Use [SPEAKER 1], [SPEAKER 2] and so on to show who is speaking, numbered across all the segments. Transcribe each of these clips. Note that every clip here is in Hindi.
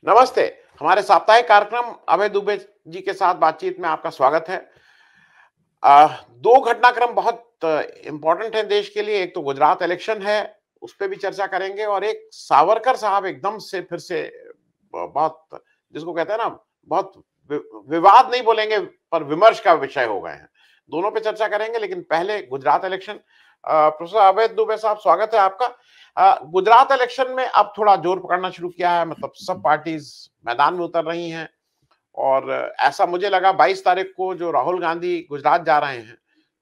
[SPEAKER 1] नमस्ते। हमारे साप्ताहिक कार्यक्रम अभय दुबे जी के साथ बातचीत में आपका स्वागत है। दो घटनाक्रम बहुत इम्पोर्टेंट है देश के लिए। एक तो गुजरात इलेक्शन है, उस पे भी चर्चा करेंगे और एक सावरकर साहब एकदम से फिर से बहुत जिसको कहते हैं ना बहुत वि विवाद नहीं बोलेंगे पर विमर्श का विषय हो गए हैं। दोनों पे चर्चा करेंगे लेकिन पहले गुजरात इलेक्शन। प्रोफेसर अभय दुबे साहब स्वागत है आपका। गुजरात इलेक्शन में अब थोड़ा जोर पकड़ना शुरू किया है, मतलब सब पार्टीज मैदान में उतर रही हैं और ऐसा मुझे लगा 22 तारीख को जो राहुल गांधी गुजरात जा रहे हैं,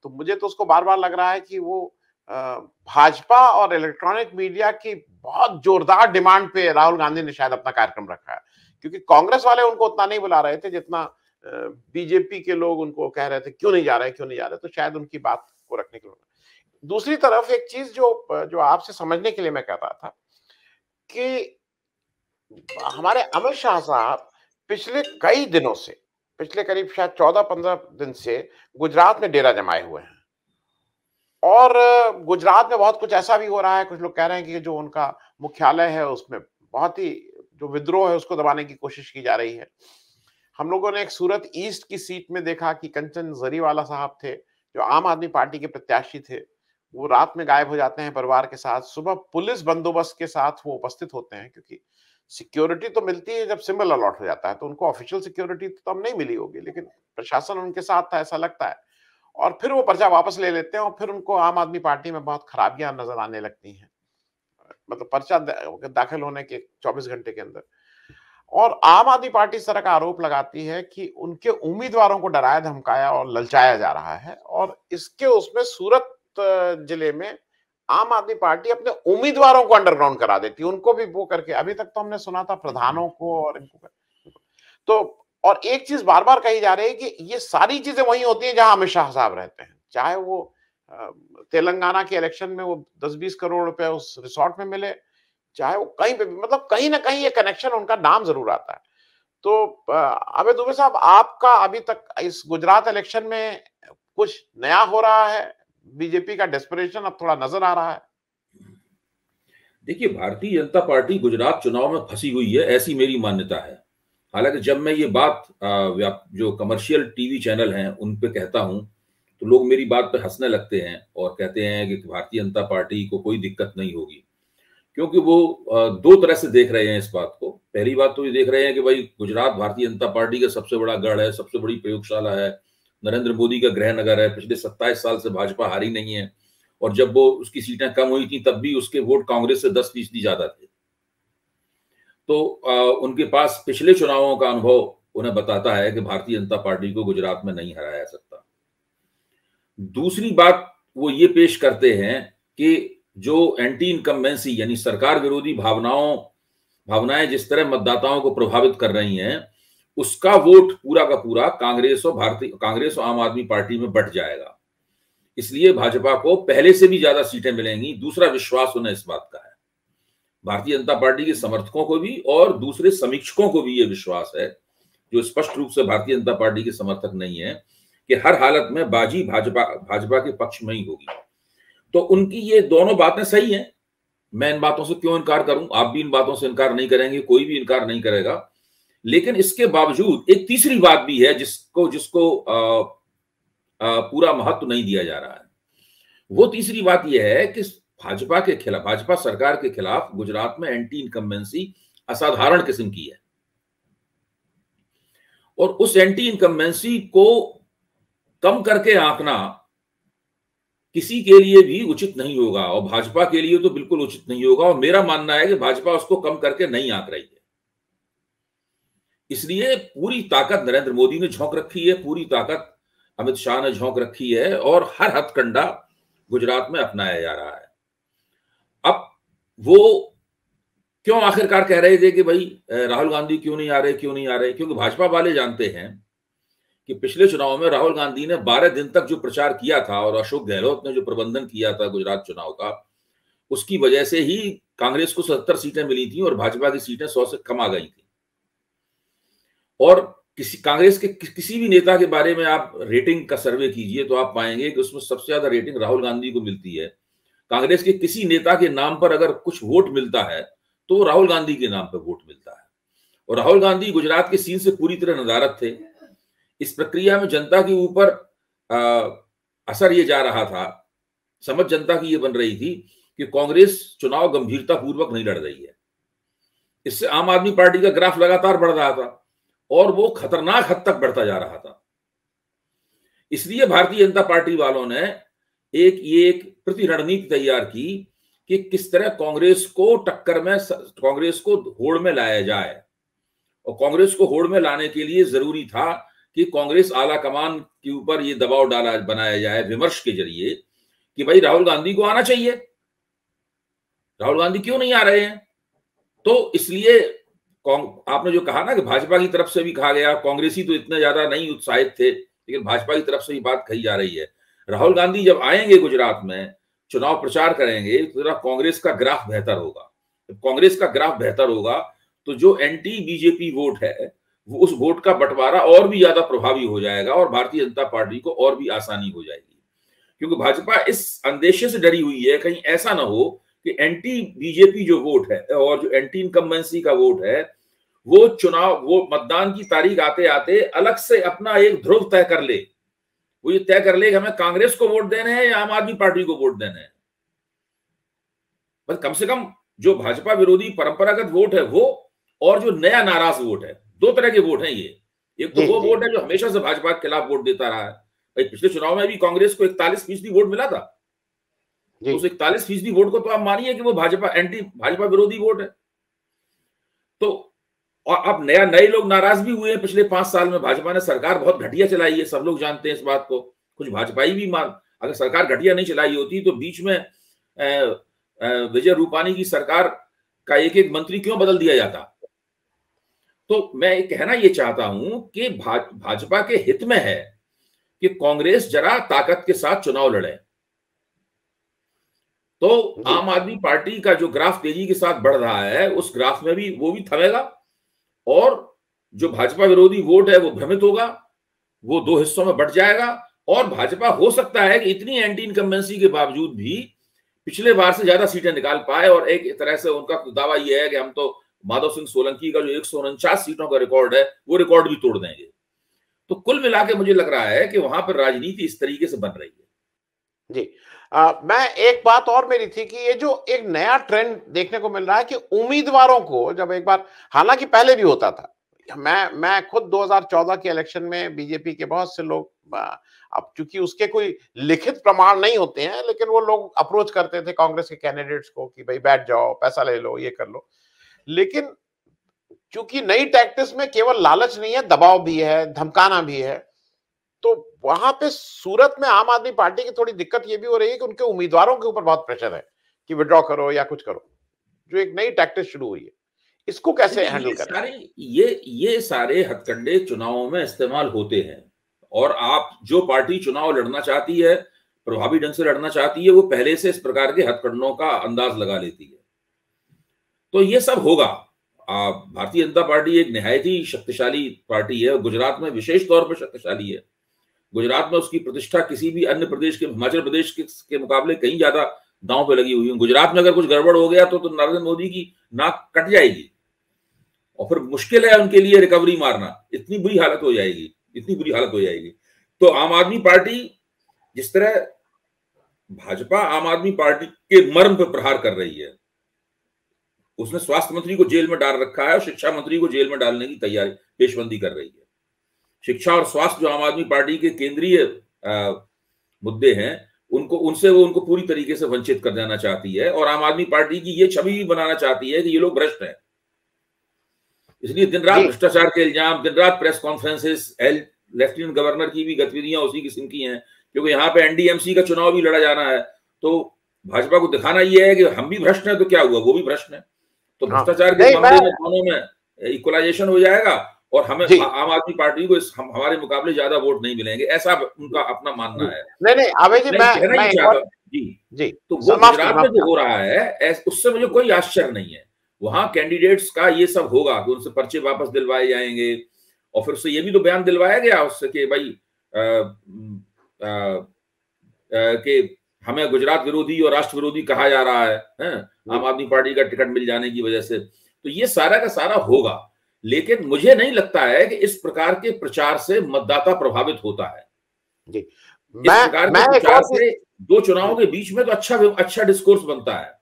[SPEAKER 1] तो मुझे तो उसको बार-बार लग रहा है कि वो अ, भाजपा और इलेक्ट्रॉनिक मीडिया की बहुत जोरदार डिमांड पे राहुल गांधी ने शायद अपना कार्यक्रम रखा है। क्योंकि कांग्रेस वाले उनको उतना नहीं बुला रहे थे जितना बीजेपी के लोग उनको कह रहे थे क्यों नहीं जा रहे, क्यों नहीं जा रहे? तो शायद उनकी बात को रखने के लिए। दूसरी तरफ एक चीज जो जो आपसे समझने के लिए मैं कह रहा था कि हमारे अमित शाह साहब पिछले कई दिनों से, पिछले करीब शायद 14-15 दिन से गुजरात में डेरा जमाए हुए हैं और गुजरात में बहुत कुछ ऐसा भी हो रहा है। कुछ लोग कह रहे हैं कि जो उनका मुख्यालय है उसमें बहुत ही जो विद्रोह है उसको दबाने की कोशिश की जा रही है। हम लोगों ने एक सूरत ईस्ट की सीट में देखा कि कंचन जरीवाला साहब थे, जो आम आदमी पार्टी के प्रत्याशी थे। वो रात में गायब हो जाते हैं परिवार के साथ, सुबह पुलिस बंदोबस्त के साथ वो उपस्थित होते हैं क्योंकि सिक्योरिटी तो मिलती है जब सिंबल अलॉट हो जाता है, तो उनको ऑफिशियल सिक्योरिटी तो अब नहीं मिली होगी, लेकिन प्रशासन उनके साथ था ऐसा लगता है। और फिर वो पर्चा वापस ले लेते हैं और फिर उनको आम आदमी पार्टी में बहुत खराबियां नजर आने लगती हैं, मतलब पर्चा दाखिल होने के 24 घंटे के अंदर। और आम आदमी पार्टी इस तरह का आरोप लगाती है कि उनके उम्मीदवारों को डराया धमकाया और ललचाया जा रहा है और इसके उसमें सूरत जिले में आम आदमी पार्टी अपने उम्मीदवारों को अंडरग्राउंड करा देती है, उनको भी वो करके। अभी तक तो हमने सुना था प्रधानों को और इनको तो। और एक चीज बार बार कही जा रही है कि ये सारी चीजें वही होती हैं जहां अमित शाह साहब रहते हैं, चाहे वो अ, तेलंगाना के इलेक्शन में वो 10-20 करोड़ रुपए उस रिसोर्ट में मिले, चाहे वो कहीं पे भी, मतलब कहीं ना कहीं ये कनेक्शन उनका नाम जरूर आता है। तो अबे दुबे साहब, आपका अभी तक इस गुजरात इलेक्शन में कुछ नया हो रहा है? बीजेपी का डेस्परेशन अब थोड़ा नजर आ रहा है।
[SPEAKER 2] देखिए, भारतीय जनता पार्टी गुजरात चुनाव में फंसी हुई है, ऐसी मेरी मान्यता है। हालांकि जब मैं ये बात जो कमर्शियल टीवी चैनल हैं उन पे कहता हूं, तो लोग मेरी बात पे हंसने लगते हैं और कहते हैं कि भारतीय जनता पार्टी को कोई दिक्कत नहीं होगी, क्योंकि वो दो तरह से देख रहे हैं इस बात को। पहली बात तो ये देख रहे हैं कि भाई गुजरात भारतीय जनता पार्टी का सबसे बड़ा गढ़ है, सबसे बड़ी प्रयोगशाला है, नरेंद्र मोदी का गृह नगर है। पिछले 27 साल से भाजपा हारी नहीं है और जब वो उसकी सीटें कम हुई थी तब भी उसके वोट कांग्रेस से 10% ज्यादा थे। तो उनके पास पिछले चुनावों का अनुभव उन्हें बताता है कि भारतीय जनता पार्टी को गुजरात में नहीं हराया जा सकता। दूसरी बात वो ये पेश करते हैं कि जो एंटी इनकम्बेंसी यानी सरकार विरोधी भावनाएं जिस तरह मतदाताओं को प्रभावित कर रही हैं, उसका वोट पूरा का पूरा कांग्रेस और आम आदमी पार्टी में बट जाएगा। इसलिए भाजपा को पहले से भी ज्यादा सीटें मिलेंगी। दूसरा विश्वास उन्हें इस बात का है, भारतीय जनता पार्टी के समर्थकों को भी और दूसरे समीक्षकों को भी यह विश्वास है, जो स्पष्ट रूप से भारतीय जनता पार्टी के समर्थक नहीं है, कि हर हालत में बाजी भाजपा के पक्ष में ही होगी। तो उनकी ये दोनों बातें सही हैं। मैं इन बातों से क्यों इनकार करूं? आप भी इन बातों से इनकार नहीं करेंगे, कोई भी इनकार नहीं करेगा। लेकिन इसके बावजूद एक तीसरी बात भी है जिसको जिसको पूरा महत्व नहीं दिया जा रहा है। वो तीसरी बात यह है कि भाजपा सरकार के खिलाफ गुजरात में एंटी इनकम्बेंसी असाधारण किस्म की है और उस एंटी इनकम्बेंसी को कम करके आंकना किसी के लिए भी उचित नहीं होगा और भाजपा के लिए तो बिल्कुल उचित नहीं होगा। और मेरा मानना है कि भाजपा उसको कम करके नहीं आंक रही है। इसलिए पूरी ताकत नरेंद्र मोदी ने झोंक रखी है, पूरी ताकत अमित शाह ने झोंक रखी है और हर हथकंडा गुजरात में अपनाया जा रहा है। अब वो क्यों आखिरकार कह रहे थे कि भाई राहुल गांधी क्यों नहीं आ रहे, क्यों नहीं आ रहे? क्योंकि भाजपा वाले जानते हैं कि पिछले चुनाव में राहुल गांधी ने 12 दिन तक जो प्रचार किया था और अशोक गहलोत ने जो प्रबंधन किया था गुजरात चुनाव का, उसकी वजह से ही कांग्रेस को 70 सीटें मिली थी और भाजपा की सीटें 100 से कम आ गई थी। और कांग्रेस के किसी भी नेता के बारे में आप रेटिंग का सर्वे कीजिए तो आप पाएंगे कि उसमें सबसे ज्यादा रेटिंग राहुल गांधी को मिलती है। कांग्रेस के किसी नेता के नाम पर अगर कुछ वोट मिलता है तो राहुल गांधी के नाम पर वोट मिलता है। और राहुल गांधी गुजरात के सीन से पूरी तरह नदारत थे। इस प्रक्रिया में जनता के ऊपर असर ये जा रहा था, समझ जनता की ये बन रही थी कि कांग्रेस चुनाव गंभीरता पूर्वक नहीं लड़ रही है। इससे आम आदमी पार्टी का ग्राफ लगातार बढ़ रहा था और वो खतरनाक हद तक बढ़ता जा रहा था। इसलिए भारतीय जनता पार्टी वालों ने एक प्रति रणनीति तैयार की कि किस तरह कांग्रेस को टक्कर में, कांग्रेस को होड़ में लाया जाए। और कांग्रेस को होड़ में लाने के लिए जरूरी था कि कांग्रेस आला कमान के ऊपर ये दबाव बनाया जाए विमर्श के जरिए कि भाई राहुल गांधी को आना चाहिए, राहुल गांधी क्यों नहीं आ रहे हैं। तो इसलिए आपने जो कहा ना कि भाजपा की तरफ से भी कहा गया, कांग्रेसी तो इतने ज्यादा नहीं उत्साहित थे, लेकिन भाजपा की तरफ से ही बात कही जा रही है, राहुल गांधी जब आएंगे गुजरात में चुनाव प्रचार करेंगे तो कांग्रेस का ग्राफ बेहतर होगा। जब कांग्रेस का ग्राफ बेहतर होगा तो जो एंटी बीजेपी वोट है वो उस वोट का बंटवारा और भी ज्यादा प्रभावी हो जाएगा और भारतीय जनता पार्टी को और भी आसानी हो जाएगी। क्योंकि भाजपा इस अंदेशे से डरी हुई है कहीं ऐसा ना हो कि एंटी बीजेपी जो वोट है और जो एंटी इनकम्बेंसी का वोट है वो चुनाव, वो मतदान की तारीख आते आते अलग से अपना एक ध्रुव तय कर ले। वो ये तय कर ले कि हमें कांग्रेस को वोट देने हैं या आम आदमी पार्टी को वोट देने हैं। बस कम से कम जो भाजपा विरोधी परंपरागत वोट है वो और जो नया नाराज वोट है, दो तरह के वोट हैं ये। एक तो वो वोट है जो हमेशा से भाजपा के खिलाफ वोट देता रहा है। भाई पिछले चुनाव में भी कांग्रेस को 41% वोट मिला था, तो उस 41% वोट को तो आप मानिए कि वो भाजपा विरोधी वोट है। तो और अब नए लोग नाराज भी हुए हैं। पिछले 5 साल में भाजपा ने सरकार बहुत घटिया चलाई है, सब लोग जानते हैं इस बात को। कुछ भाजपाई भी अगर सरकार घटिया नहीं चलाई होती तो बीच में विजय रूपानी की सरकार का एक मंत्री क्यों बदल दिया जाता। तो मैं कहना ये चाहता हूं कि भाजपा के हित में है कि कांग्रेस जरा ताकत के साथ चुनाव लड़े। तो आम आदमी पार्टी का जो ग्राफ तेजी के साथ बढ़ रहा है उस ग्राफ में भी वो भी थमेगा और जो भाजपा विरोधी वोट है वो भ्रमित होगा, वो 2 हिस्सों में बढ़ जाएगा। और भाजपा हो सकता है कि इतनी एंटी इनकम्बेंसी के बावजूद भी पिछले बार से ज्यादा सीटें निकाल पाए और एक तरह से उनका दावा यह है कि हम तो माधव सिंह सोलंकी का जो 149 सीटों का रिकॉर्ड है वो रिकॉर्ड भी तोड़ देंगे। तो कुल मिला के मुझे लग रहा है कि वहां पर राजनीति इस तरीके से बन रही है।
[SPEAKER 1] जी, मैं एक बात और मेरी थी कि ये जो एक नया ट्रेंड देखने को मिल रहा है कि उम्मीदवारों को जब एक बार, हालांकि पहले भी होता था, मैं खुद 2014 के इलेक्शन में बीजेपी के बहुत से लोग, अब चूंकि उसके कोई लिखित प्रमाण नहीं होते हैं, लेकिन वो लोग अप्रोच करते थे कांग्रेस के कैंडिडेट्स को कि भाई बैठ जाओ, पैसा ले लो, ये कर लो। लेकिन चूंकि नई टैक्टिक्स में केवल लालच नहीं है, दबाव भी है, धमकाना भी है। तो वहां पे सूरत में आम आदमी पार्टी की थोड़ी दिक्कत ये भी हो रही है कि उनके उम्मीदवारों के ऊपर बहुत प्रेशर है कि विड्रॉ करो या कुछ करो, जो एक नई टैक्टिक शुरू हुई है। इसको कैसे हैंडल करें?
[SPEAKER 2] ये सारे हथकंडे चुनावों में इस्तेमाल होते हैं और आप जो पार्टी चुनाव लड़ना चाहती है, प्रभावी ढंग से लड़ना चाहती है, वो पहले से इस प्रकार के हथकंडों का अंदाज लगा लेती है। तो ये सब होगा। भारतीय जनता पार्टी एक निहायत ही शक्तिशाली पार्टी है और गुजरात में विशेष तौर पर शक्तिशाली है। गुजरात में उसकी प्रतिष्ठा किसी भी अन्य प्रदेश के, हिमाचल प्रदेश के मुकाबले कहीं ज्यादा दांव पे लगी हुई है। गुजरात में अगर कुछ गड़बड़ हो गया तो नरेंद्र मोदी की नाक कट जाएगी और फिर मुश्किल है उनके लिए रिकवरी मारना। इतनी बुरी हालत हो जाएगी, इतनी बुरी हालत हो जाएगी। तो आम आदमी पार्टी, जिस तरह भाजपा आम आदमी पार्टी के मर्म पर प्रहार कर रही है, उसने स्वास्थ्य मंत्री को जेल में डाल रखा है और शिक्षा मंत्री को जेल में डालने की तैयारी, पेशबंदी कर रही है। शिक्षा और स्वास्थ्य जो आम आदमी पार्टी के केंद्रीय मुद्दे हैं, उनको पूरी तरीके से वंचित कर देना चाहती है और आम आदमी पार्टी की ये छवि भी बनाना चाहती है कि ये लोग भ्रष्ट हैं। इसलिए दिन रात भ्रष्टाचार के इल्जाम, दिन रात प्रेस कॉन्फ्रेंसेस, लेफ्टिनेंट गवर्नर की भी गतिविधियां उसी किस्म की हैं, क्योंकि यहाँ पे एनडीएमसी का चुनाव भी लड़ा जाना है। तो भाजपा को दिखाना यह है कि हम भी भ्रष्ट हैं तो क्या हुआ, वो भी भ्रष्ट है। तो भ्रष्टाचार के मामले में दोनों में इक्वलाइजेशन हो जाएगा और हमें आम आदमी पार्टी को हमारे मुकाबले ज्यादा वोट नहीं मिलेंगे, ऐसा उनका अपना मानना है।
[SPEAKER 1] नहीं आवे जी,
[SPEAKER 2] जी तो वो गुजरात में जो हो रहा है उससे मुझे कोई आश्चर्य नहीं है। वहां कैंडिडेट्स का ये सब होगा कि उनसे पर्चे वापस दिलवाए जाएंगे और फिर उससे ये भी तो बयान दिलवाया गया उससे कि भाई कि हमें गुजरात विरोधी और राष्ट्र विरोधी कहा जा रहा है आम आदमी पार्टी का टिकट मिल जाने की वजह से। तो ये सारा का सारा होगा, लेकिन मुझे नहीं लगता है कि इस प्रकार के प्रचार से मतदाता प्रभावित होता है।
[SPEAKER 1] जी।
[SPEAKER 2] इस प्रकार के
[SPEAKER 1] मैं एक
[SPEAKER 2] प्रचार
[SPEAKER 1] और
[SPEAKER 2] से दो चुनावों के बीच में तो अच्छा डिस्कोर्स बनता है,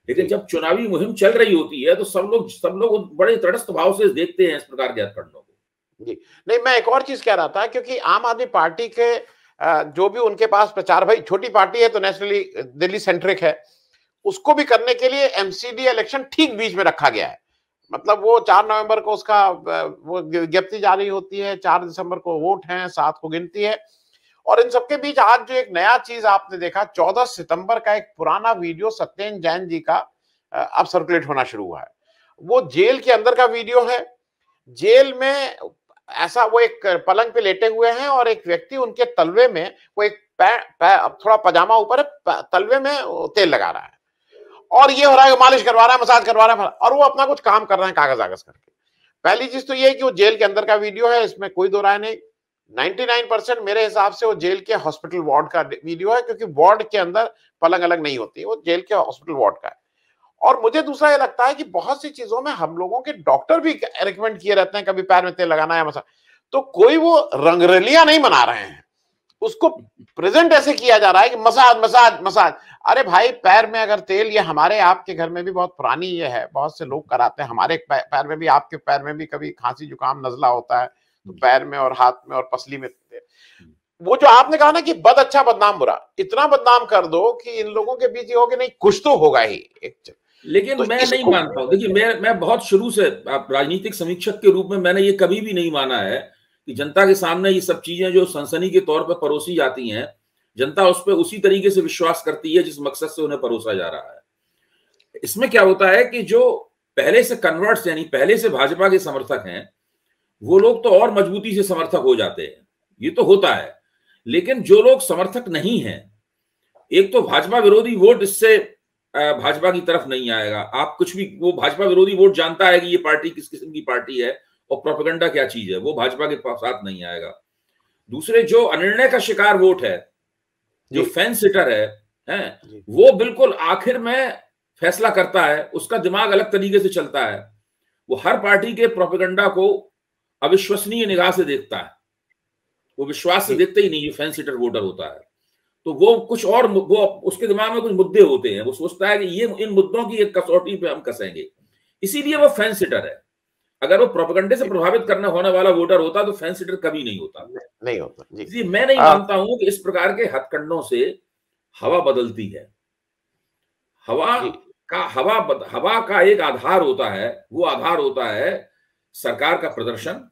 [SPEAKER 2] लेकिन जब चुनावी मुहिम चल रही होती है तो सब लोग बड़े तटस्थ भाव से देखते हैं इस प्रकार के हथकंडों को।
[SPEAKER 1] जी, नहीं, मैं एक और चीज कह रहा था, क्योंकि आम आदमी पार्टी के जो भी उनके पास प्रचार, भाई छोटी पार्टी है तो नेशनली दिल्ली सेंट्रिक है, उसको भी करने के लिए एमसीडी इलेक्शन ठीक बीच में रखा गया है। मतलब वो 4 नवंबर को उसका वो विज्ञप्ति जारी होती है, 4 दिसंबर को वोट है, 7 को गिनती है, और इन सबके बीच आज जो एक नया चीज आपने देखा, 14 सितंबर का एक पुराना वीडियो सत्येंद्र जैन जी का अब सर्कुलेट होना शुरू हुआ है। वो जेल के अंदर का वीडियो है। जेल में ऐसा वो एक पलंग पे लेटे हुए हैं और एक व्यक्ति उनके तलवे में, वो एक थोड़ा पजामा ऊपर है, तलवे में तेल लगा रहा है, और ये हो रहा है मालिश करवा रहा है, मसाज करवा रहा है, और वो अपना कुछ काम कर रहे हैं कागज आगज करके। पहली चीज तो ये है कि वो जेल के अंदर का वीडियो है, इसमें कोई दो राय नहीं। 99% मेरे हिसाब से वो जेल के हॉस्पिटल वार्ड का वीडियो है, क्योंकि वार्ड के अंदर पलंग अलग नहीं होती है, वो जेल के हॉस्पिटल वार्ड का है। और मुझे दूसरा ये लगता है कि बहुत सी चीजों में हम लोगों के डॉक्टर भी रिकमेंड किए रहते हैं, कभी पैर में तेल लगाना है मसाज, तो कोई वो रंगरलियां नहीं मना रहे हैं, उसको प्रेजेंट ऐसे किया जा रहा है कि मसाज मसाज मसाज। अरे भाई, पैर में अगर तेल, ये हमारे आपके घर में भी बहुत पुरानी ये है, बहुत से लोग कराते हैं, हमारे पैर में भी, आपके पैर में भी कभी खांसी जुकाम नजला होता है तो पैर में और हाथ में और पसली में, वो जो आपने कहा ना कि बद अच्छा बदनाम बुरा, इतना बदनाम कर दो कि इन लोगों के बीच ये हो कि नहीं कुछ तो होगा ही एक।
[SPEAKER 2] लेकिन
[SPEAKER 1] तो
[SPEAKER 2] मैं नहीं मानता हूं, देखिए मैं बहुत शुरू से राजनीतिक समीक्षक के रूप में मैंने ये कभी भी नहीं माना है कि जनता के सामने ये सब चीजें जो सनसनी के तौर पर परोसी जाती हैं, जनता उस पर उसी तरीके से विश्वास करती है जिस मकसद से उन्हें परोसा जा रहा है। इसमें क्या होता है कि जो पहले से कन्वर्ट्स यानी पहले से भाजपा के समर्थक हैं, वो लोग तो और मजबूती से समर्थक हो जाते हैं, ये तो होता है। लेकिन जो लोग समर्थक नहीं हैं, एक तो भाजपा विरोधी वोट इससे भाजपा की तरफ नहीं आएगा। आप कुछ भी, वो भाजपा विरोधी वोट जानता है कि ये पार्टी किस किस्म की पार्टी है और प्रोपेगेंडा क्या चीज है, वो भाजपा के साथ नहीं आएगा। दूसरे, जो अनिर्णय का शिकार वोट है, जो फेंस सिटर है, वो बिल्कुल आखिर में फैसला करता है, उसका दिमाग अलग तरीके से चलता है, वो हर पार्टी के प्रोपेगेंडा को अविश्वसनीय निगाह से देखता है, वो विश्वास से देखते ही नहीं, ये फेंस सिटर वोटर होता है। तो वो कुछ और, वो उसके दिमाग में कुछ मुद्दे होते हैं, वो सोचता है कि ये इन मुद्दों की एक कसौटी पे हम कसेंगे, इसीलिए वो फेंस सिटर है। अगर वो प्रोपेगेंडे से प्रभावित करने होने वाला वोटर होता तो फेंस सिटर कभी नहीं होता,
[SPEAKER 1] नहीं होता।
[SPEAKER 2] इसलिए मैं नहीं मानता हूं कि इस प्रकार के हथकंडों से हवा बदलती है। हवा का एक आधार होता है, वो आधार होता है सरकार का प्रदर्शन,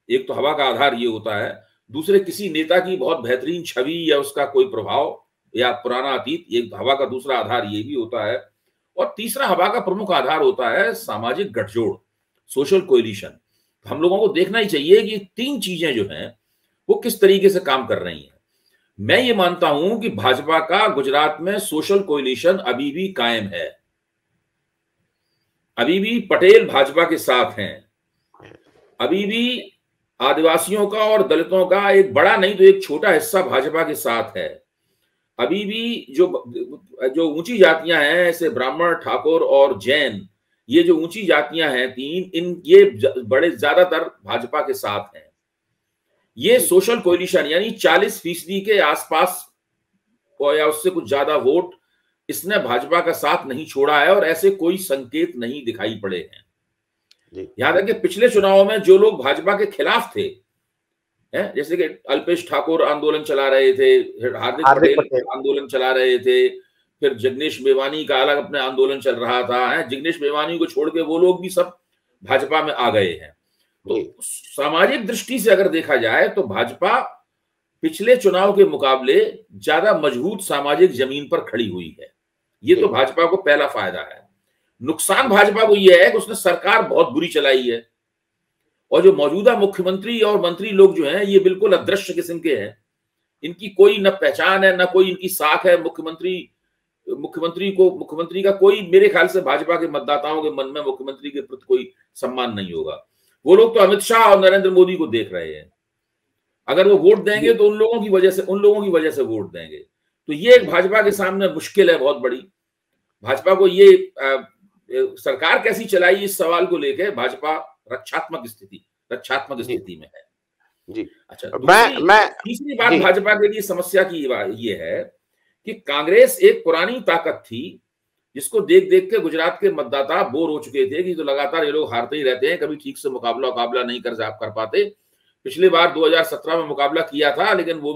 [SPEAKER 2] एक तो हवा का आधार ये होता है। दूसरे, किसी नेता की बहुत बेहतरीन छवि या उसका कोई प्रभाव या पुराना अतीत, ये हवा का दूसरा आधार ये भी होता है। और तीसरा हवा का प्रमुख आधार होता है सामाजिक गठजोड़, सोशल कोएलिशन। हम लोगों को देखना ही चाहिए कि तीन चीजें जो हैं वो किस तरीके से काम कर रही हैं। मैं ये मानता हूं कि भाजपा का गुजरात में सोशल कोएलिशन अभी भी कायम है, अभी भी पटेल भाजपा के साथ हैं, अभी भी आदिवासियों का और दलितों का एक बड़ा नहीं तो एक छोटा हिस्सा भाजपा के साथ है। अभी भी जो ऊंची जातियां हैं, ऐसे ब्राह्मण, ठाकुर और जैन, ये जो ऊंची जातियां हैं तीन, ये बड़े ज्यादातर भाजपा के साथ हैं। ये सोशल कोएलिशन यानी 40% के आसपास या उससे कुछ ज्यादा वोट इसने भाजपा का साथ नहीं छोड़ा है, और ऐसे कोई संकेत नहीं दिखाई पड़े हैं। यहां तक कि पिछले चुनावों में जो लोग भाजपा के खिलाफ थे, जैसे कि अल्पेश ठाकुर आंदोलन चला रहे थे, हार्दिक पटेल आंदोलन चला रहे थे, फिर जिग्नेश मेवानी का अलग अपने आंदोलन चल रहा था, जिग्नेश मेवानी को छोड़ के वो लोग भी सब भाजपा में आ गए हैं। तो सामाजिक दृष्टि से अगर देखा जाए तो भाजपा पिछले चुनाव के मुकाबले ज्यादा मजबूत सामाजिक जमीन पर खड़ी हुई है। ये तो भाजपा को पहला फायदा है। नुकसान भाजपा को यह है कि उसने सरकार बहुत बुरी चलाई है, और जो मौजूदा मुख्यमंत्री और मंत्री लोग जो हैं ये बिल्कुल अदृश्य किस्म के हैं, इनकी कोई न पहचान है न कोई इनकी साख है। मुख्यमंत्री का कोई, मेरे ख्याल से भाजपा के मतदाताओं के मन में मुख्यमंत्री के प्रति कोई सम्मान नहीं होगा। वो लोग तो अमित शाह और नरेंद्र मोदी को देख रहे हैं, अगर वो वोट देंगे तो उन लोगों की वजह से वोट देंगे। तो ये एक भाजपा के सामने मुश्किल है बहुत बड़ी। भाजपा को ये सरकार कैसी चलाई, इस सवाल को लेकर भाजपा रक्षात्मक स्थिति में है।
[SPEAKER 1] जी।
[SPEAKER 2] अच्छा,
[SPEAKER 1] मैं
[SPEAKER 2] तीसरी बात भाजपा के लिए समस्या की ये है कि कांग्रेस एक पुरानी ताकत थी जिसको देख देख के गुजरात के मतदाता बोर हो चुके थे कि तो लगातार ये लोग हारते ही रहते हैं, कभी ठीक से मुकाबला नहीं कर पाते। पिछली बार 2017 में मुकाबला किया था, लेकिन वो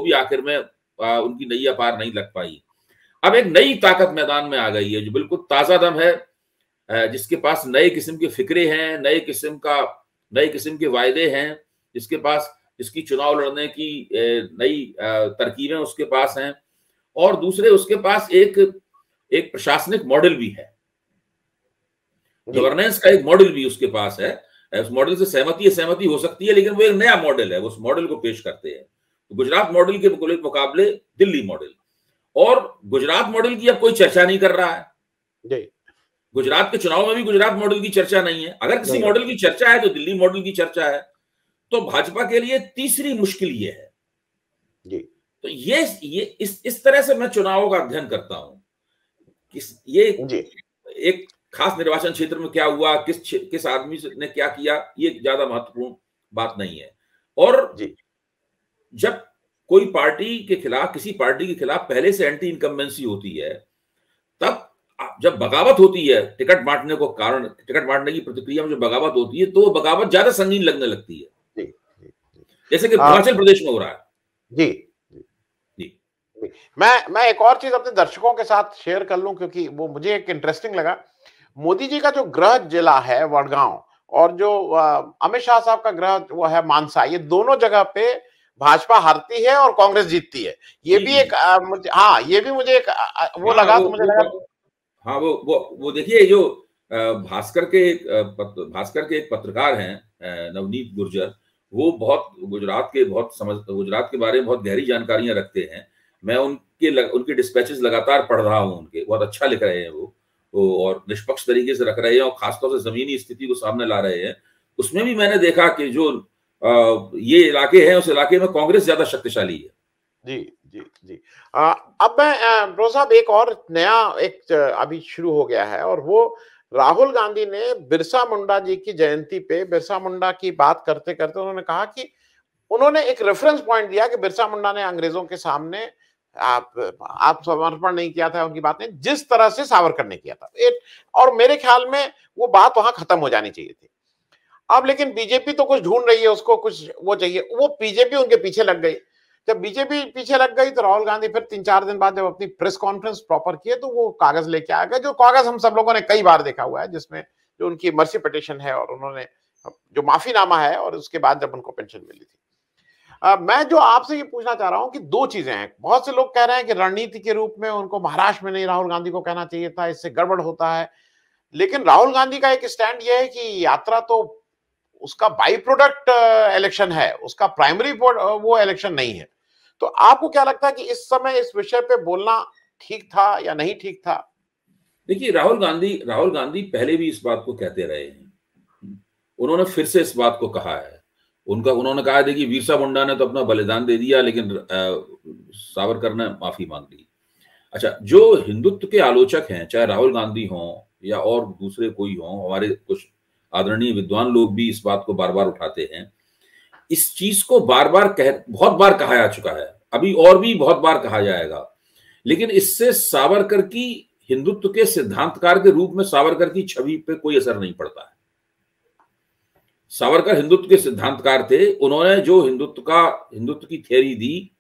[SPEAKER 2] भी आखिर में उनकी नैया पार नहीं लग पाई। अब एक नई ताकत मैदान में आ गई है जो बिल्कुल ताजा दम है, जिसके पास नए किस्म के फिक्रे हैं, नए किस्म के वायदे हैं, जिसकी चुनाव लड़ने की नई तरकीबें उसके पास हैं, और दूसरे उसके पास एक प्रशासनिक मॉडल भी है, गवर्नेंस का एक मॉडल भी उसके पास है। उस मॉडल से सहमति हो सकती है, लेकिन वो एक नया मॉडल है, वो उस मॉडल को पेश करते हैं। तो गुजरात मॉडल के मुकाबले दिल्ली मॉडल, और गुजरात मॉडल की अब कोई चर्चा नहीं कर रहा है। गुजरात के चुनाव में भी गुजरात मॉडल की चर्चा नहीं है। अगर किसी मॉडल की चर्चा है तो दिल्ली मॉडल की चर्चा है। तो भाजपा के लिए तीसरी मुश्किल ये है जी। तो ये इस तरह से मैं चुनावों का अध्ययन करता हूं कि ये एक खास निर्वाचन क्षेत्र में क्या हुआ, किस आदमी ने क्या किया, ये ज्यादा महत्वपूर्ण बात नहीं है। और जब कोई किसी पार्टी के खिलाफ पहले से एंटी इनकम्बेंसी होती है, तब जब बगावत होती है, टिकट बांटने की प्रतिक्रिया में जो बगावत होती है, तो बगावत ज्यादा संगीन लगने लगती है, जैसे कि हिमाचल प्रदेश में हो रहा है। जी।
[SPEAKER 1] मैं एक और चीज अपने दर्शकों के साथ शेयर कर लूं, क्योंकि वो मुझे एक इंटरेस्टिंग लगा। मोदी जी का जो गृह जिला है वडगांव, और जो अमित शाह साहब का गृह वो है मानसा, ये दोनों जगह पे भाजपा हारती है और कांग्रेस जीतती है। ये भी एक ये भी मुझे एक वो लगा, तो मुझे लगा
[SPEAKER 2] हाँ, वो देखिए, जो भास्कर के एक पत्रकार हैं, नवनीत गुर्जर, वो गुजरात के बारे में बहुत गहरी जानकारियां रखते हैं। मैं उनके डिस्पैचेस लगातार पढ़ रहा हूं, उनके बहुत अच्छा लिख रहे हैं वो और निष्पक्ष तरीके से रख रहे हैं, और खासतौर से जमीनी स्थिति को सामने ला रहे हैं। उसमें भी मैंने देखा कि जो ये इलाके हैं, उस इलाके में कांग्रेस ज्यादा शक्तिशाली है।
[SPEAKER 1] जी। अब मैं ब्रो साहब, एक और नया अभी शुरू हो गया है, और वो राहुल गांधी ने बिरसा मुंडा जी की जयंती पे बिरसा मुंडा की बात करते करते उन्होंने कहा कि उन्होंने एक रेफरेंस पॉइंट दिया कि बिरसा मुंडा ने अंग्रेजों के सामने आत्मसमर्पण नहीं किया था, उनकी बात नहीं, जिस तरह से सावरकर ने किया था। और मेरे ख्याल में वो बात वहां खत्म हो जानी चाहिए थी। अब लेकिन बीजेपी तो कुछ ढूंढ रही है, उसको कुछ वो चाहिए, वो बीजेपी उनके पीछे लग गई। जब बीजेपी पीछे लग गई तो राहुल गांधी फिर 3-4 दिन बाद जब अपनी प्रेस कॉन्फ्रेंस प्रॉपर किए, तो वो कागज लेके आ गए, जो कागज हम सब लोगों ने कई बार देखा हुआ है, जिसमें जो उनकी मर्सी पिटीशन है, और उन्होंने जो माफीनामा है, और उसके बाद जब उनको पेंशन मिली थी। मैं जो आपसे ये पूछना चाह रहा हूं कि दो चीजें हैं। बहुत से लोग कह रहे हैं कि रणनीति के रूप में उनको महाराष्ट्र में नहीं राहुल गांधी को कहना चाहिए था, इससे गड़बड़ होता है। लेकिन राहुल गांधी का एक स्टैंड यह है कि यात्रा तो उसका बाई प्रोडक्ट इलेक्शन है, उसका प्राइमरी वो इलेक्शन नहीं है। तो आपको क्या लगता है कि इस समय इस विषय पे बोलना ठीक था या नहीं ठीक था?
[SPEAKER 2] देखिए, राहुल गांधी पहले भी इस बात को कहते रहे हैं, उन्होंने फिर से इस बात को कहा है। उन्होंने कहा, देखिए, बिरसा मुंडा ने तो अपना बलिदान दे दिया, लेकिन सावरकर ने माफी मांग ली। अच्छा, जो हिंदुत्व के आलोचक हैं, चाहे राहुल गांधी हों या और दूसरे कोई हों, हमारे कुछ आदरणीय विद्वान लोग भी इस बात को बार बार उठाते हैं। इस चीज को बहुत बार कहा जा चुका है, अभी और भी बहुत बार कहा जाएगा, लेकिन इससे सावरकर की हिंदुत्व के सिद्धांतकार के रूप में सावरकर की छवि पे कोई असर नहीं पड़ता है। सावरकर हिंदुत्व के सिद्धांतकार थे। उन्होंने जो हिंदुत्व की थ्योरी दी,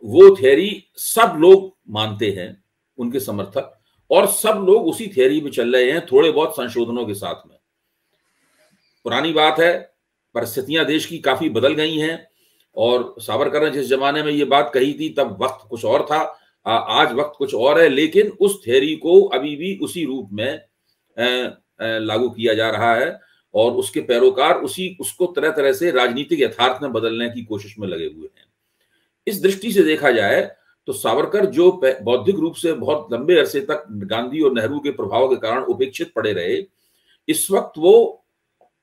[SPEAKER 2] वो थ्योरी सब लोग मानते हैं, उनके समर्थक, और सब लोग उसी थ्योरी में चल रहे हैं, थोड़े बहुत संशोधनों के साथ में। पुरानी बात है, परिस्थितियां देश की काफी बदल गई हैं, और सावरकर ने जिस जमाने में ये बात कही थी, तब वक्त कुछ और था, आज वक्त कुछ और है, लेकिन उस थ्योरी को अभी भी उसी रूप में लागू किया जा रहा है, और उसके पैरोकार उसको तरह तरह से राजनीतिक यथार्थ में बदलने की कोशिश में लगे हुए हैं। इस दृष्टि से देखा जाए तो सावरकर, जो बौद्धिक रूप से बहुत लंबे अरसे तक गांधी और नेहरू के प्रभाव के कारण उपेक्षित पड़े रहे, इस वक्त वो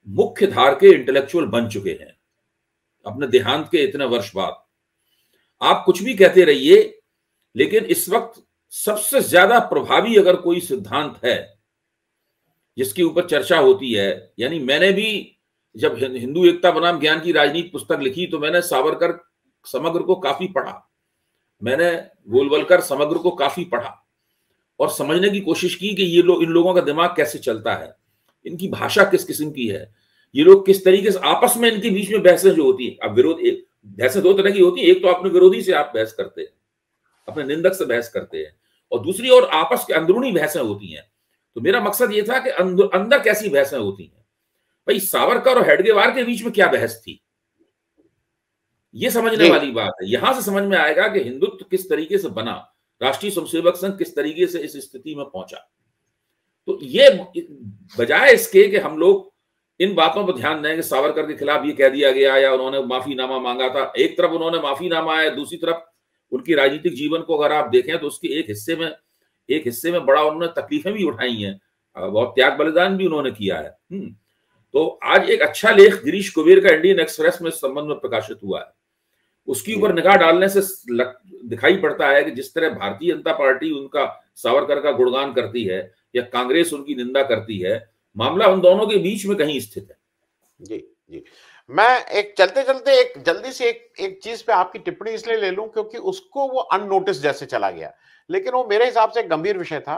[SPEAKER 2] मुख्य धार के इंटेलेक्चुअल बन चुके हैं अपने देहांत के इतने वर्ष बाद। आप कुछ भी कहते रहिए, लेकिन इस वक्त सबसे ज्यादा प्रभावी अगर कोई सिद्धांत है जिसके ऊपर चर्चा होती है। यानी मैंने भी जब हिंदू एकता बनाम ज्ञान की राजनीति पुस्तक लिखी तो मैंने सावरकर समग्र को काफी पढ़ा, मैंने गोलवलकर समग्र को काफी पढ़ा और समझने की कोशिश की कि ये लोग, इन लोगों का दिमाग कैसे चलता है, इनकी भाषा किस किस्म की है, ये लोग किस तरीके से आपस में, इनके बीच में बहसें जो होती है। अब विरोध, बहसें दो तरह की होती है, एक तो अपने विरोधी से आप बहस करते हैं, अपने निंदक से बहस करते हैं, और दूसरी ओर आपस के अंदरूनी बहसें होती हैं। तो मेरा मकसद ये था कि अंदर कैसी बहसें होती हैं। भाई सावरकर और हेडगेवार के बीच में क्या बहस थी, ये समझने वाली बात है। यहां से समझ में आएगा कि हिंदुत्व किस तरीके से बना, राष्ट्रीय स्वयंसेवक संघ किस तरीके से इस स्थिति में पहुंचा। तो ये बजाय इसके कि हम लोग इन बातों पर ध्यान दें कि सावरकर के खिलाफ ये कह दिया गया या उन्होंने माफीनामा मांगा था, एक तरफ उन्होंने माफीनामा है, दूसरी तरफ उनकी राजनीतिक जीवन को अगर आप देखें तो उसके एक हिस्से में बड़ा उन्होंने तकलीफें भी उठाई हैं, बहुत त्याग बलिदान भी उन्होंने किया है। तो आज एक अच्छा लेख गिरीश कुबेर का इंडियन एक्सप्रेस में इस संबंध में प्रकाशित हुआ है, उसके ऊपर निगाह डालने से दिखाई पड़ता है कि जिस तरह भारतीय जनता पार्टी उनका सावरकर का गुणगान करती है या कांग्रेस उनकी निंदा करती है, मामला उन दोनों के बीच में कहीं स्थित है।
[SPEAKER 1] जी जी, मैं एक चलते चलते एक जल्दी से एक चीज पे आपकी टिप्पणी इसलिए ले लूं क्योंकि उसको वो अननोटिस जैसे चला गया, लेकिन वो मेरे हिसाब से एक गंभीर विषय था।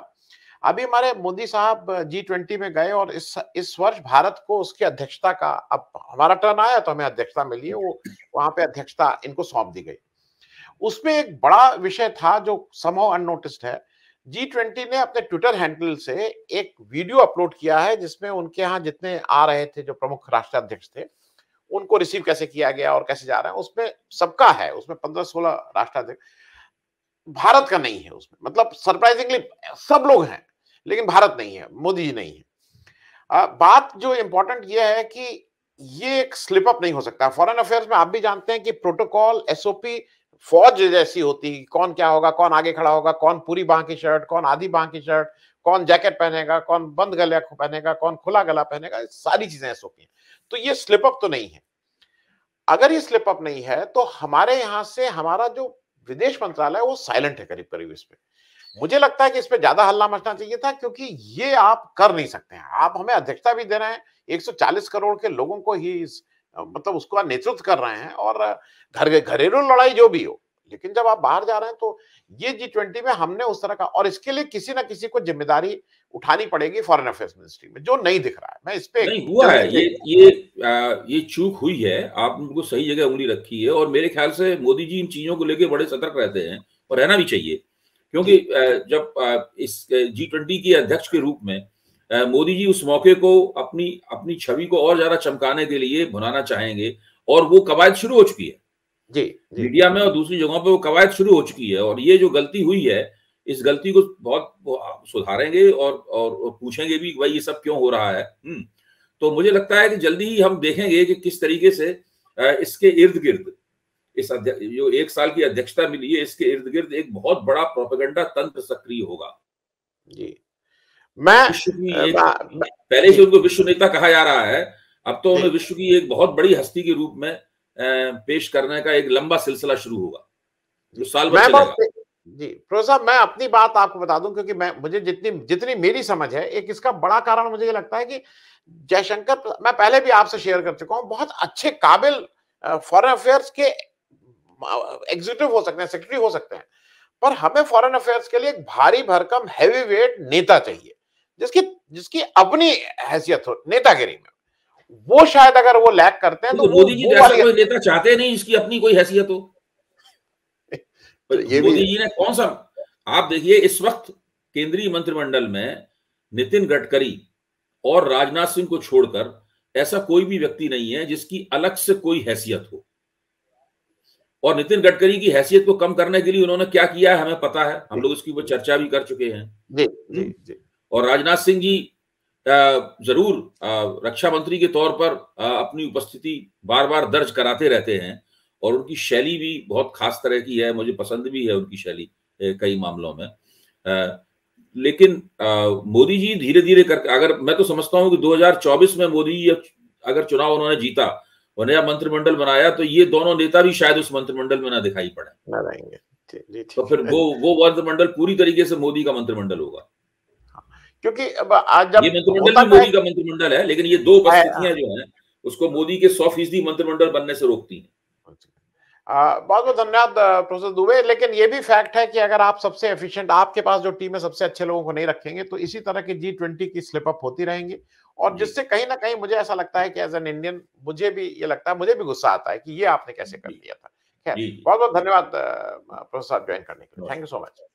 [SPEAKER 1] अभी हमारे मोदी साहब G20 में गए और इस वर्ष भारत को उसकी अध्यक्षता का, अब हमारा टर्न आया तो हमें अध्यक्षता मिली है, वो वहां पे अध्यक्षता इनको सौंप दी गई। उसमें एक बड़ा विषय था जो समहाउ अननोटिस्ड है। G20 ने अपने ट्विटर हैंडल से एक वीडियो अपलोड किया है जिसमें उनके यहाँ जितने आ रहे थे जो प्रमुख राष्ट्राध्यक्ष थे उनको रिसीव कैसे किया गया और कैसे जा रहे हैं, उसमें सबका है, उसमें 15-16 राष्ट्राध्यक्ष, भारत का नहीं है उसमें, मतलब सरप्राइजिंगली सब लोग हैं लेकिन भारत नहीं है, मोदी जी नहीं है। बात जो इंपॉर्टेंट ये है कि ये एक स्लिप अप नहीं हो सकता। फॉरेन अफेयर्स में आप भी जानते हैं कि प्रोटोकॉल, एसओपी फौज जैसी होती है, कौन क्या होगा, कौन आगे खड़ा होगा, कौन पूरी बांह की शर्ट, कौन आधी बांह की शर्ट, कौन जैकेट पहनेगा, कौन बंद गला पहनेगा, कौन खुला गला पहनेगा, सारी चीजें एसओपी। तो ये स्लिप अप तो नहीं है। अगर ये स्लिप अप नहीं है तो हमारे यहां से हमारा जो विदेश मंत्रालय है वो साइलेंट है करीब करीब इस पे। मुझे लगता है कि इस पे ज्यादा हल्ला मचना चाहिए था क्योंकि ये आप कर नहीं सकते हैं। आप हमें अध्यक्षता भी दे रहे हैं, 140 करोड़ के लोगों को ही मतलब उसका नेतृत्व कर रहे हैं और घरेलू लड़ाई जो भी हो, लेकिन जब आप बाहर जा रहे हैं तो ये G20 में हमने उस तरह का, और इसके लिए किसी ना किसी को जिम्मेदारी उठानी पड़ेगी फॉरेन अफेयर्स मिनिस्ट्री में, जो नहीं दिख रहा है। मैं इस पे
[SPEAKER 2] नहीं हुआ है, ये चूक हुई है, आपने बिल्कुल सही जगह उंगली रखी है और मेरे ख्याल से मोदी जी इन चीजों को लेकर बड़े सतर्क रहते हैं और रहना भी चाहिए, क्योंकि जब इस G20 के अध्यक्ष के रूप में मोदी जी उस मौके को अपनी छवि को और ज्यादा चमकाने के लिए भुनाना चाहेंगे और वो कवायद शुरू हो चुकी है
[SPEAKER 1] जी,
[SPEAKER 2] मीडिया में और दूसरी जगहों पे, वो कवायद शुरू हो चुकी है। और ये जो गलती हुई है, इस गलती को बहुत सुधारेंगे और पूछेंगे भी भाई ये सब क्यों हो रहा है। तो मुझे लगता है कि जल्दी ही हम देखेंगे कि किस तरीके से इसके इर्द गिर्द इस जो 1 साल की अध्यक्षता मिली है, इसके इर्द गिर्द एक बहुत बड़ा प्रोपेगेंडा तंत्र सक्रिय होगा।
[SPEAKER 1] जी, मैं
[SPEAKER 2] पहले से उनको विश्व नेता कहा जा रहा है, अब तो उन्हें विश्व की एक बहुत बड़ी हस्ती के रूप में पेश करने का एक लंबा सिलसिला शुरू होगा जो साल भर चलेगा।
[SPEAKER 1] जी प्रोफेसर साहब, मैं अपनी बात आपको बता दूं क्योंकि मुझे जितनी मेरी समझ है, एक इसका बड़ा कारण मुझे ये लगता है कि जयशंकर, मैं पहले भी आपसे शेयर कर चुका हूं, बहुत अच्छे काबिल फॉरेन अफेयर्स के एग्जीक्यूटिव हो सकते हैं, सेक्रेटरी हो सकते हैं, पर हमें फॉरेन अफेयर्स के लिए एक भारी भरकम हैवी वेट नेता चाहिए जिसकी अपनी हैसियत हो नेतागिरी में। वो शायद अगर वो लैक करते हैं तो
[SPEAKER 2] मोदी जी ऐसा कोई नेता चाहते नहीं जिसकी अपनी कोई हैसियत हो। मोदी जी ने कौन सा, आप देखिए इस वक्त केंद्रीय मंत्रिमंडल में नितिन गडकरी और राजनाथ सिंह को छोड़कर ऐसा कोई भी व्यक्ति नहीं है जिसकी अलग से कोई हैसियत हो। और नितिन गडकरी की हैसियत को कम करने के लिए उन्होंने क्या किया है हमें पता है, हम लोग इसकी ऊपर चर्चा भी कर चुके हैं।
[SPEAKER 1] जी।
[SPEAKER 2] और राजनाथ सिंह जी जरूर रक्षा मंत्री के तौर पर अपनी उपस्थिति बार बार दर्ज कराते रहते हैं और उनकी शैली भी बहुत खास तरह की है, मुझे पसंद भी है उनकी शैली कई मामलों में। लेकिन मोदी जी धीरे धीरे करके, अगर मैं तो समझता हूं कि 2024 में मोदी जी अगर चुनाव उन्होंने जीता और नया मंत्रिमंडल बनाया तो ये दोनों नेता भी शायद उस मंत्रिमंडल में ना दिखाई पड़े। तो फिर वो मंत्रिमंडल पूरी तरीके से मोदी का मंत्रिमंडल होगा।
[SPEAKER 1] क्योंकि आज जब
[SPEAKER 2] ये मंत्रिमंडल
[SPEAKER 1] होता
[SPEAKER 2] भी
[SPEAKER 1] क्या
[SPEAKER 2] मोदी का मंत्रिमंडल है, लेकिन ये 2
[SPEAKER 1] है
[SPEAKER 2] उपस्थितियां जो हैं, उसको मोदी के 100% मंत्रिमंडल बनने से रोकती हैं।
[SPEAKER 1] बहुत बहुत धन्यवाद प्रोफेसर दुबे। लेकिन ये भी फैक्ट है कि अगर आप सबसे एफिशिएंट, आपके पास जो टीम है सबसे अच्छे लोगों को नहीं रखेंगे तो इसी तरह की G20 की स्लिप अप होती रहेंगी, और
[SPEAKER 2] जी,
[SPEAKER 1] जिससे कहीं ना कहीं मुझे ऐसा लगता है कि एज एन इंडियन मुझे भी ये लगता है, मुझे भी गुस्सा आता है कि ये आपने कैसे कर
[SPEAKER 2] जी,
[SPEAKER 1] दिया था। खैर,
[SPEAKER 2] जी, जी।
[SPEAKER 1] बहुत बहुत धन्यवाद प्रोफेसर साहब ज्वाइन करने के लिए। थैंक यू
[SPEAKER 2] नमस्कार।
[SPEAKER 1] So much.